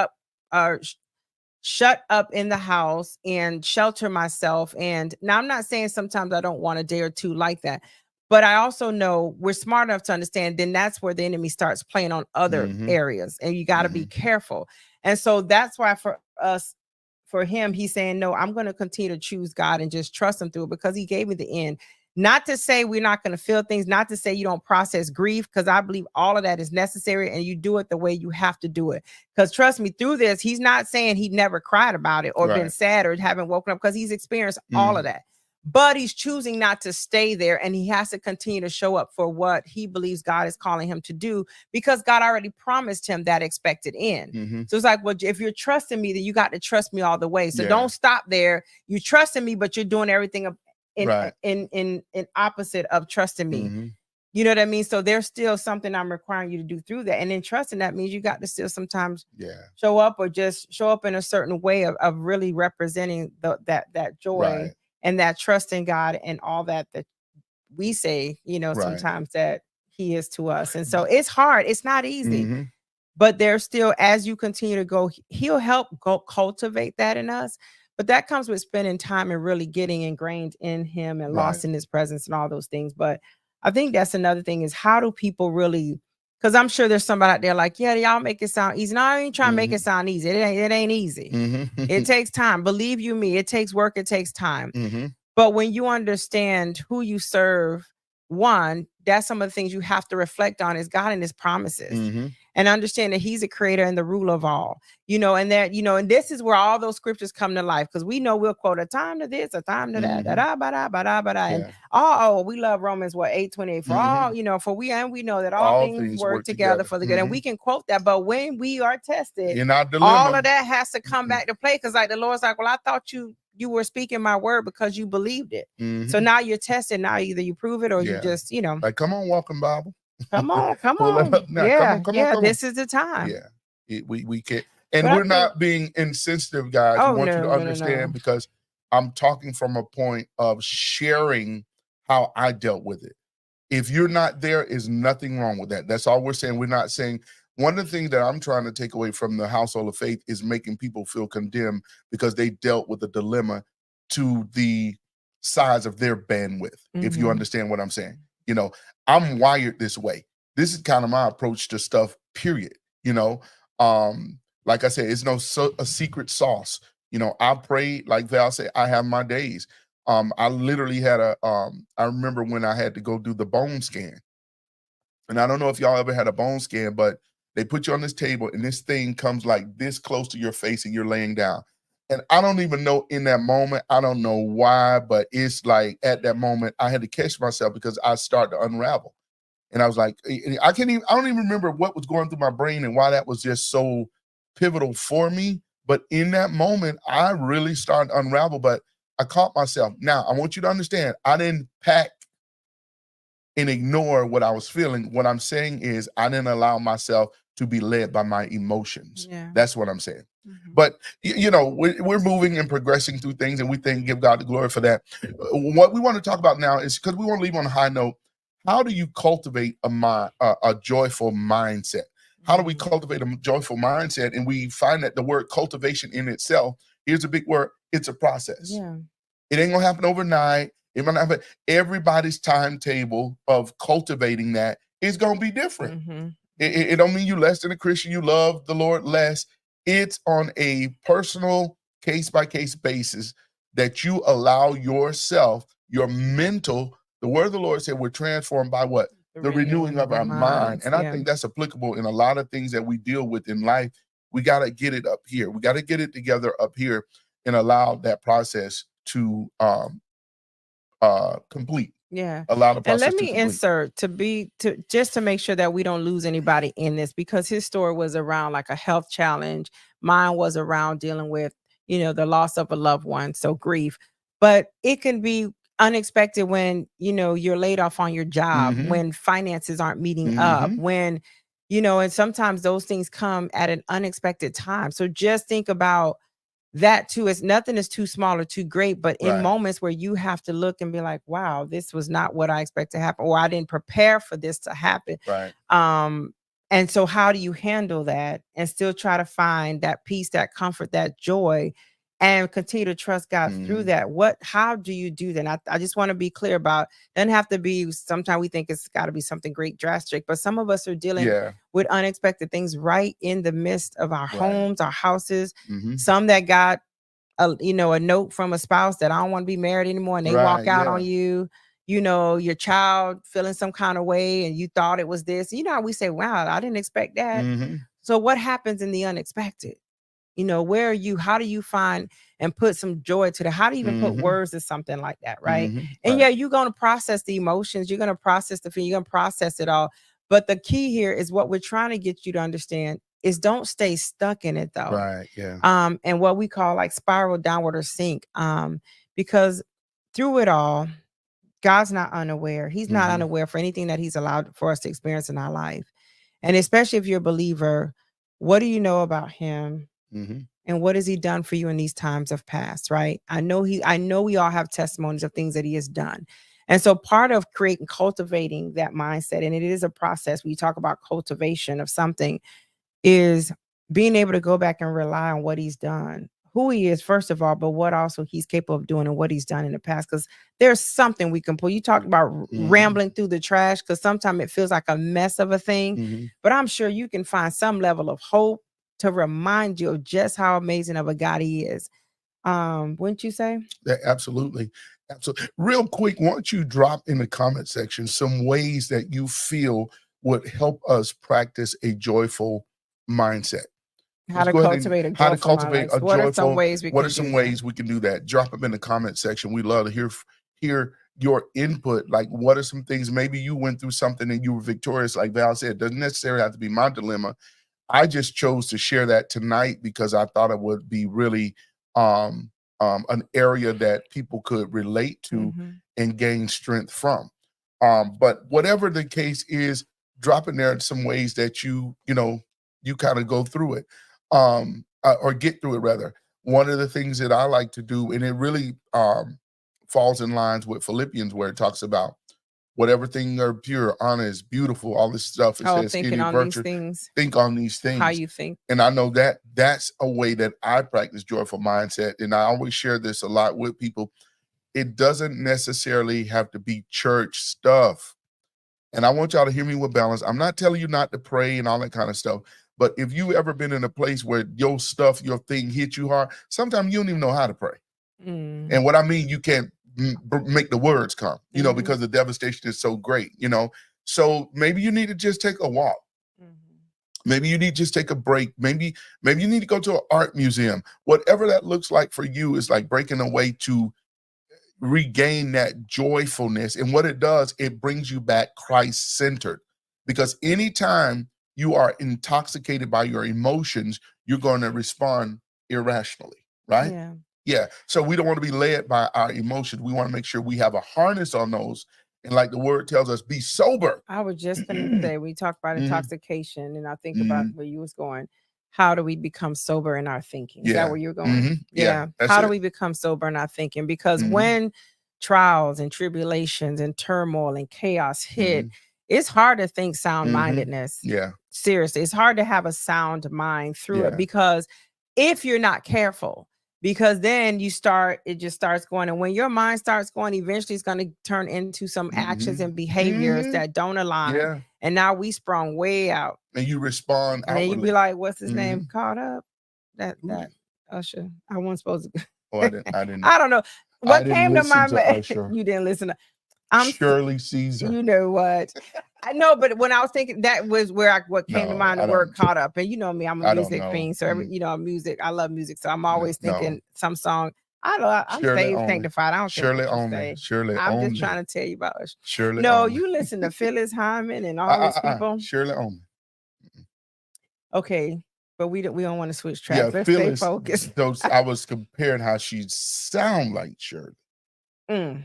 up in the house and shelter myself, and now I'm not saying sometimes I don't want a day or two like that, but I also know we're smart enough to understand then that's where the enemy starts playing on other areas, and you got to be careful. And so that's why for him, he's saying, no, I'm going to continue to choose God and just trust him through it, because he gave me the end. Not to say we're not going to feel things, not to say you don't process grief, because I believe all of that is necessary, and you do it the way you have to do it. Because trust me, through this, he's not saying he never cried about it or been sad or haven't woken up, because he's experienced all of that. But he's choosing not to stay there, and he has to continue to show up for what he believes God is calling him to do, because God already promised him that expected end. So it's like, well, if you're trusting me, then you got to trust me all the way. So don't stop there. You trusting me, but you're doing everything in opposite of trusting me. You know what I mean? So there's still something I'm requiring you to do through that. And then trusting, that means you got to still sometimes show up, or just show up in a certain way of really representing that joy and that trust in God and all that we say, sometimes that he is to us. And so it's hard. It's not easy. But there's still, as you continue to go, he'll help cultivate that in us. But that comes with spending time and really getting ingrained in him and lost in his presence and all those things. But I think that's another thing, is how do people really Because I'm sure there's somebody out there like, yeah, y'all make it sound easy. No, I ain't trying to make Mhm. it sound easy. It ain't easy. It Mhm. takes time. Believe you me, it takes work, it takes time. Mhm. But when you understand who you serve, one, that's some of the things you have to reflect on is God and his promises. Mhm. And understand that he's a creator and the ruler of all, and that, and this is where all those scriptures come to life. Because we know we'll quote a time to this, a time to that, da Mhm. da ba da ba da ba da. And Yeah. we love Romans 8:28 for all, Mhm. for we know that all All things things work work together together. for the good. And we Mhm. can quote that, but when we are tested, In our all dilemma. of that has to come Mhm. back to play. Because like the Lord's like, well, I thought you were speaking my word because you believed it. So Mhm. now you're tested. Now either you prove it or you Yeah. just, Like, come on, walking Bible. come on, come Pull it on. up now. Come on, Yeah, come on, yeah, come on. this is the time. Yeah. We can't, and But I we're think, not being insensitive, guys. We oh, want you no, to no, no, no. understand because I'm talking from a point of sharing how I dealt with it. If you're not there, is nothing wrong with that. That's all we're saying. We're not saying, one of the things that I'm trying to take away from the household of faith is making people feel condemned because they dealt with a dilemma to the size of their bandwidth. If you Mhm. understand what I'm saying, I'm wired this way. This is kind of my approach to stuff, period. You know, like I said, it's a secret sauce. I pray, like Val said, I have my days. I literally had I remember when I had to go do the bone scan. And I don't know if y'all ever had a bone scan, but they put you on this table and this thing comes like this close to your face and you're laying down. And I don't even know in that moment, I don't know why, but it's like at that moment I had to catch myself because I started to unravel. And I was like, I don't even remember what was going through my brain and why that was just so pivotal for me. But in that moment, I really started to unravel, but I caught myself. Now, I want you to understand, I didn't pack and ignore what I was feeling. What I'm saying is I didn't allow myself to be led by my emotions. Yeah. That's what I'm saying. Mhm. But we're moving and progressing through things, and we give God the glory for that. What we want to talk about now is, because we want to leave on a high note, how do you cultivate a joyful mindset? How do we Mhm. cultivate a joyful mindset? And we find that the word cultivation in itself, here's a big word, it's a process. Yeah. It ain't gonna happen overnight. It might not happen. Everybody's timetable of cultivating that is gonna be different. Mhm. It don't mean you less than a Christian, you love the Lord less. It's on a personal case by case basis that you allow yourself, your mental, the word of the Lord said we're transformed by what? The The renewing renewing of of our our mind. minds. And I Yeah. think that's applicable in a lot of things that we deal with in life. We got to get it up here. We got to get it together up here and allow that process to complete. Yeah. Allow the And process let to me complete. insert to just to make sure that we don't lose anybody in this, because his story was around like a health challenge. Mine was around dealing with, the loss of a loved one, so grief. But it can be unexpected when, you're laid off on your job, Mm-hmm. when finances aren't meeting up, Mm-hmm. when, and sometimes those things come at an unexpected time. So just think about that too. Is nothing is too small or too great, but in Right. moments where you have to look and be like, wow, this was not what I expect to happen, or I didn't prepare for this to happen. Right. And so how do you handle that and still try to find that peace, that comfort, that joy, and continue to trust God through Mm-hmm. that? How do you do that? And I just want to be clear about, doesn't have to be, sometimes we think it's got to be something great drastic, but some of us are dealing Yeah. with unexpected things right in the midst of our Right. homes, our houses. Mm-hmm. Some that got a note from a spouse that I don't want to be married anymore, and they walk Right. out Yeah. on you. Your child feeling some kind of way and you thought it was this. How we say, wow, I didn't expect that. Mm-hmm. So what happens in the unexpected? Where are you? How do you find and put some joy to that? How do you even put Mm-hmm. words to something like that, right? Mm-hmm. And Right. yeah, you're going to process the emotions, you're going to process the feeling, you're going to process it all. But the key here is what we're trying to get you to understand is don't stay stuck in it though. Right. Yeah. And what we call like spiral downward or sink. Because through it all, God's not unaware. He's not Mm-hmm. unaware for anything that He's allowed for us to experience in our life. And especially if you're a believer, what do you know about Him? Mm-hmm. And what has He done for you in these times of past, right? I know we all have testimonies of things that He has done. And so part of cultivating that mindset, and it is a process, when you talk about cultivation of something, is being able to go back and rely on what He's done, who he is, first of all, but what also he's capable of doing and what he's done in the past. Because there's something we can pull. You talked about rambling through the trash because sometimes it feels like a mess of a thing, but I'm sure you can find some level of hope to remind you of just how amazing of a God he is. Wouldn't you say? Yeah, absolutely. Absolutely. Real quick, why don't you drop in the comment section some ways that you feel would help us practice a joyful mindset? How Let's to go ahead and cultivate a how to joyful mind. cultivate Like, a what are some joyful. ways we What are can do some that? ways we can do that? Drop them in the comment section. We love to hear your input. Like, what are some things? Maybe you went through something and you were victorious. Like Val said, it doesn't necessarily have to be my dilemma. I just chose to share that tonight because I thought it would be really an area that people could relate to and gain strength from. But whatever the case is, drop in there some ways that you kind of go through it, or get through it rather. One of the things that I like to do, and it really falls in lines with Philippians, where it talks about whatever thing are pure, honest, beautiful, all this stuff. It says Thinking any on these virtue, things, think on these how things. you think. And I know that that's a way that I practice joyful mindset. And I always share this a lot with people. It doesn't necessarily have to be church stuff. And I want y'all to hear me with balance. I'm not telling you not to pray and all that kind of stuff. But if you ever been in a place where your stuff, your thing hit you hard, sometimes you don't even know how to pray. And what I mean, you can't make the words come, because the devastation is so great, So maybe you need to just take a walk. Maybe you need to just take a break. Maybe you need to go to an art museum. Whatever that looks like for you is like breaking away to regain that joyfulness. And what it does, it brings you back Christ-centered. Because anytime you are intoxicated by your emotions, you're going to respond irrationally, right? Yeah. So we don't want to be led by our emotions. We want to make sure we have a harness on those. And like the word tells us, be sober. I was just gonna say, we talk about intoxication, and I think about where you was going. How do we become sober in our thinking? Is that where you're going? Yeah. How do we become sober in our thinking? Because when trials and tribulations and turmoil and chaos hit, it's hard to think sound mindedness. Yeah. Seriously, it's hard to have a sound mind through it, because if you're not careful, because then it just starts going. And when your mind starts going, eventually it's going to turn into some actions and behaviors that don't align. Yeah. And now we sprung way out. And you respond And then you outwardly. be like, what's his name? Caught up? That Usher. I wasn't supposed to. Oh, I didn't. I don't know. What didn't came to listen my to mind? Usher. You didn't listen to Shirley Caesar. You know what? I know, but when I was thinking, that was where what came to mind, the word caught up. And you know me, I'm a music fiend. So music, I love music. So I'm always thinking some song. I'm saved, sanctified. I don't care what you say. Shirley I'm only. just trying to tell you about Usher. Shirley No, only. you listen to Phyllis Hyman and all those people. Shirley only. Okay, but we don't want to switch tracks. Yeah, Let's Phyllis, stay focused. Those, I was comparing how she sound like Shirley. Yeah.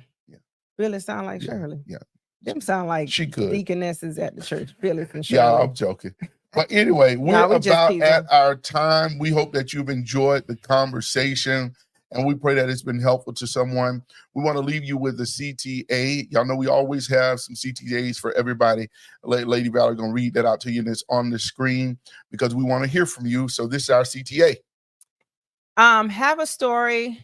Phyllis sound like Shirley. Yeah. Them sound like she could. deaconesses at the church. Phyllis and Shirley. Yeah, I'm joking. But anyway, we're about at our time. We hope that you've enjoyed the conversation, and we pray that it's been helpful to someone. We want to leave you with the CTA. Y'all know we always have some CTAs for everybody. Lady Valerie going to read that out to you, and it's on the screen because we want to hear from you. So this is our CTA. Have a story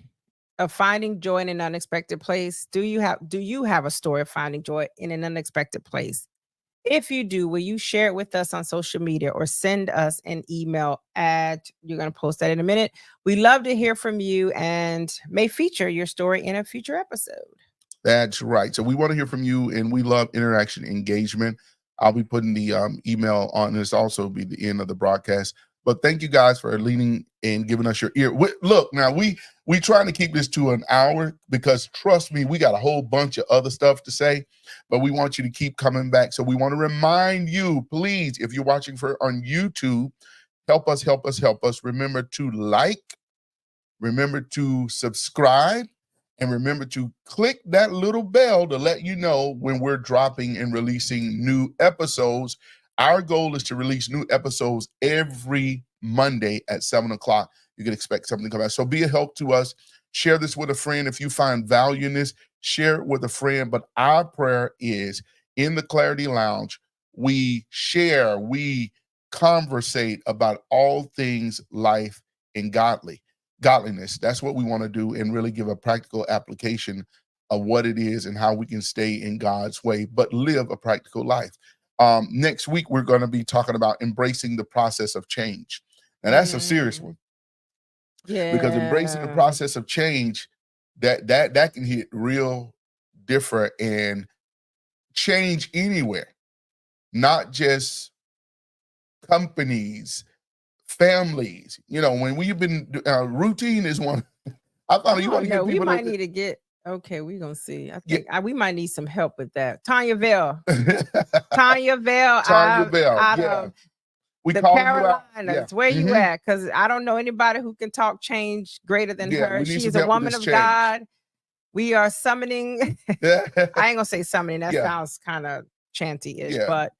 of finding joy in an unexpected place. Do you have a story of finding joy in an unexpected place? If you do, will you share it with us on social media or send us an email you're going to post that in a minute. We love to hear from you and may feature your story in a future episode. That's right. So we want to hear from you, and we love interaction, engagement. I'll be putting the email on this, also be the end of the broadcast. But thank you guys for leaning and giving us your ear. Look, now we trying to keep this to an hour because trust me, we got a whole bunch of other stuff to say, but we want you to keep coming back. So we want to remind you, please, if you're watching on YouTube, help us. Remember to like, remember to subscribe, and remember to click that little bell to let you know when we're dropping and releasing new episodes. Our goal is to release new episodes every Monday at 7 o'clock. You can expect something to come out. So be a help to us. Share this with a friend. If you find value in this, share it with a friend. But our prayer is, in the Clarity Lounge, we share, we conversate about all things life and godly. godliness. That's what we want to do, and really give a practical application of what it is and how we can stay in God's way, but live a practical life. Next week, we're going to be talking about embracing the process of change. Now, that's a serious one, because embracing the Yeah. process of change, that can hit real different, and change anywhere, not just companies, families. When we've been routine is one. I thought you want to No, give we people might need to get okay. We're gonna see. I Yeah. think we might need some help with that. Tanya Vale. Tanya Vale Tanya Bell. out Yeah. of We the calling you out. Yeah. Carolinas. Where you at? Because I don't know anybody who can talk change greater than Yeah, her. we need She some is a help with woman this of change. God. We are summoning. I ain't gonna say summoning. That Yeah. sounds kind of chanty-ish, Yeah. but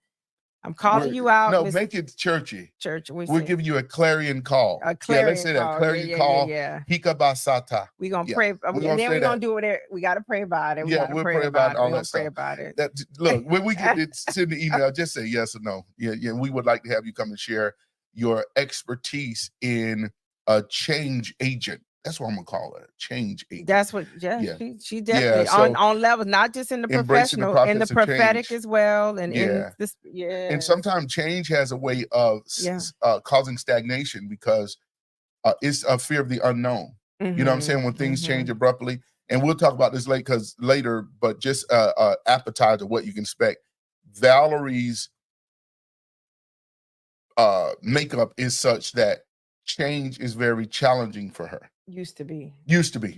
I'm calling you out, No, Miss make it churchy. Church. We're giving you a clarion call. a Let's clarion say that call. clarion Yeah. call. Hikabasata. We're gonna Yeah. pray. We're And gonna then say we're that. gonna do it. We gotta pray about it. We Yeah, gotta we'll pray pray about about it. all We're that gonna pray stuff. about it. Look, when we get it, send the email, just say yes or no. Yeah, we would like to have you come and share your expertise in a change agent. That's what I'm gonna call it, a change agent. That's what. Yeah, Yeah. she definitely so on levels, not just in the embracing the professional, in the process of prophetic change. as well, and in Yeah. this. Yeah. And sometimes change has a way of causing stagnation, because it's a fear of the unknown. You know what I'm saying? When things change abruptly, and we'll talk about this later, but just appetite of what you can expect. Valerie's makeup is such that change is very challenging for her. Used to be. It used to be.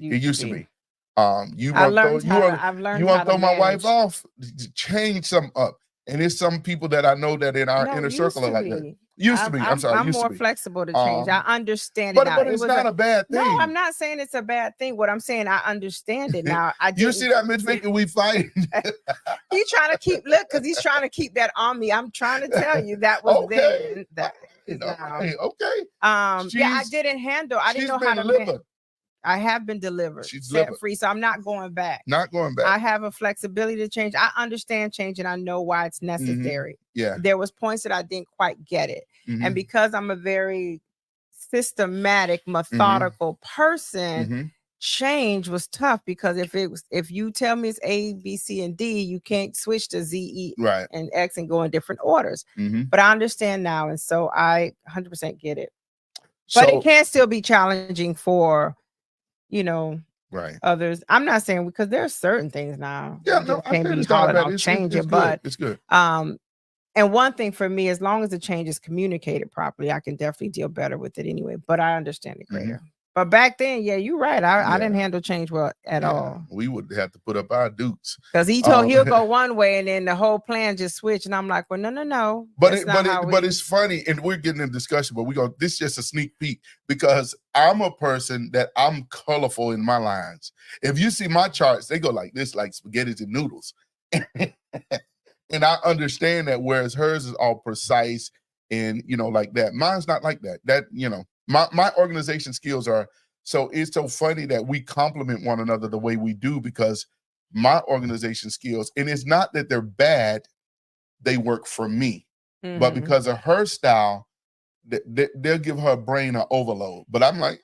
You I've want to throw my wife manage. off? Change something up. And there's some people that I know that in our inner circle are like that. Used to be. I'm sorry. I'm more flexible to change. I understand it But now. it's not a bad thing. No, I'm not saying it's a bad thing. What I'm saying, I understand it now. You see that, Mitch Vicky, we fight. He's trying to keep because he's trying to keep that on me. I'm trying to tell you that was then. That is now. Hey, okay. I didn't handle. I didn't know how to live. I have been delivered, set free, so I'm not going back. Not going back. I have a flexibility to change. I understand change, and I know why it's necessary. Yeah. There was points that I didn't quite get it, and because I'm a very systematic, methodical person, change was tough, because if you tell me it's A, B, C, and D, you can't switch to Z, E, and X and go in different orders. But I understand now, and so I 100% get it. But it can still be challenging for others. I'm not saying, because there are certain things now. Yeah, no, I can't be it's not bad. I'll change it's it, good. but It's good. And one thing for me, as long as the change is communicated properly, I can definitely deal better with it anyway. But I understand it greater. But back then, yeah, you're right. I didn't handle change well at all. We would have to put up our dukes, because he'll go one way, and then the whole plan just switch. And I'm like, well, no. But it's funny, and we're getting in discussion. But this is just a sneak peek, because I'm a person that I'm colorful in my lines. If you see my charts, they go like this, like spaghetti and noodles. And I understand that, whereas hers is all precise and like that. Mine's not like that. My organization skills are, so it's so funny that we complement one another the way we do, because my organization skills, and it's not that they're bad, they work for me. But because of her style, they'll give her brain an overload. But I'm like,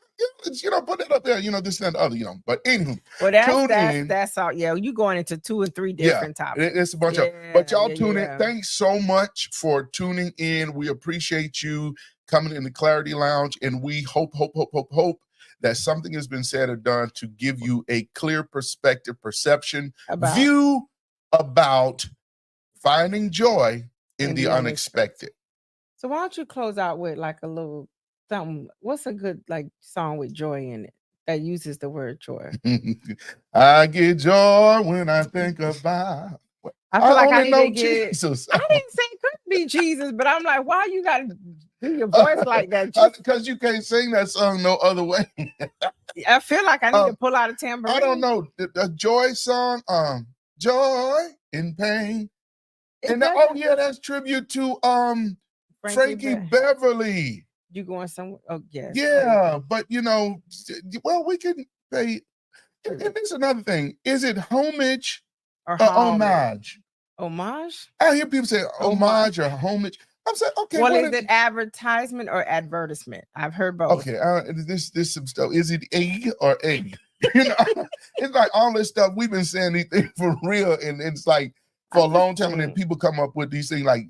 put that up there, this and the other, But anywho, that's all. Yeah, you going into 2 and 3 different topics. It's a bunch of. But y'all tune in. Thanks so much for tuning in. We appreciate you coming in the Clarity Lounge, and we hope that something has been said or done to give you a clear perception, view about finding joy in the unexpected. So why don't you close out with like a little something? What's a good song with joy in it that uses the word joy? I get joy when I think about. I feel like I need to get Jesus. I didn't say it could be Jesus, but I'm like, why you gotta do your voice like that? Because you can't sing that song no other way. I feel like I need to pull out a tambourine. I don't know. The joy song, joy in pain. That's tribute to Frankie Beverly. You going somewhere? Oh, yes. Yeah, but we can pay. And this is another thing. Is it homage or homage? Homage? I hear people say homage or homage. I'm saying, okay, Well, what is it advertisement or advertisement? I've heard both. okay, this some stuff. Is it egg or egg? You know, it's like all this stuff we've been saying these things for real, and it's like for a long time, and then people come up with these things like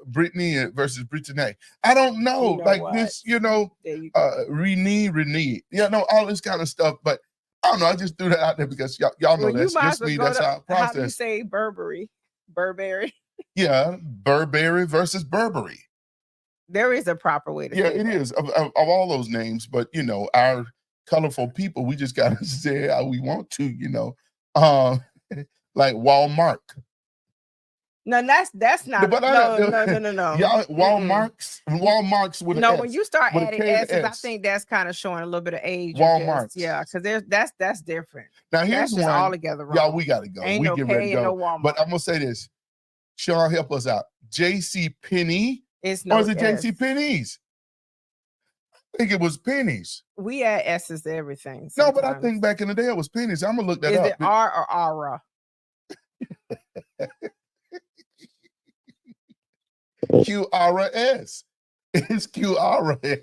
Brittany versus Brittany. I don't know, You know like what? this, you know, There you go. Renee, you know, all this kind of stuff. But I don't know. I just threw that out there because y'all know Well, you that's might just as well me. go That's to, our how do you process. say Burberry? Burberry. Yeah, Burberry versus Burberry. There is a proper way to Yeah, say it that. is of all those names, but you know, our colorful people, we just gotta say how we want to, you know. Like Walmart. No, that's not. But No. y'all Walmarts with an No, S, when you start with a adding K and S's, I S. think that's kind of showing a little bit of age. Walmarts. Yeah, because that's different. Now That's here's just one. all together wrong. Y'all, we gotta go. Ain't We no get ready K to and go. no Walmart. But I'm gonna say this. Sean, help us out. JC Penney, It's no or is it S. JC Penney's? I think it was pennies. We add S's to everything. No, but I sometimes. think back in the day it was pennies. I'm gonna look that Is up. it R or Ara? QRS. It's QRS.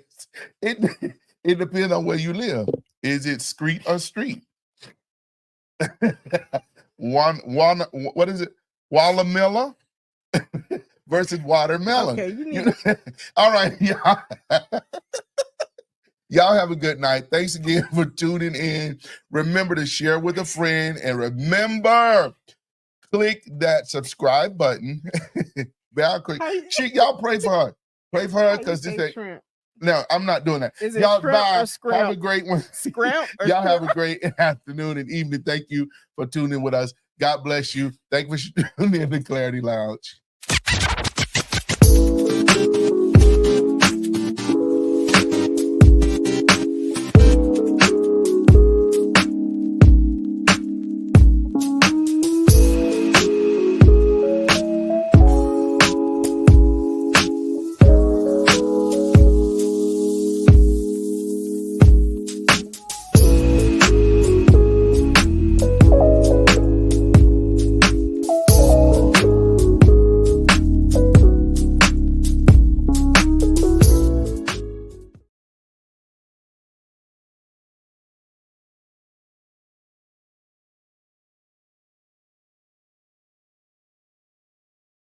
It depends on where you live. Is it street or street? one, what is it? Watermelon versus watermelon. Okay, you need All right, y'all. Y'all have a good night. Thanks again for tuning in. Remember to share with a friend, and remember, click that subscribe button. Y'all pray for her. Pray for her because this ain't. No, I'm not doing that. Is it Y'all shrimp bye. or scrimp? Have a great one. Scrimp or Y'all have shrimp? a great afternoon and evening. Thank you for tuning in with us. God bless you. Thank you for tuning in to Clarity Lounge.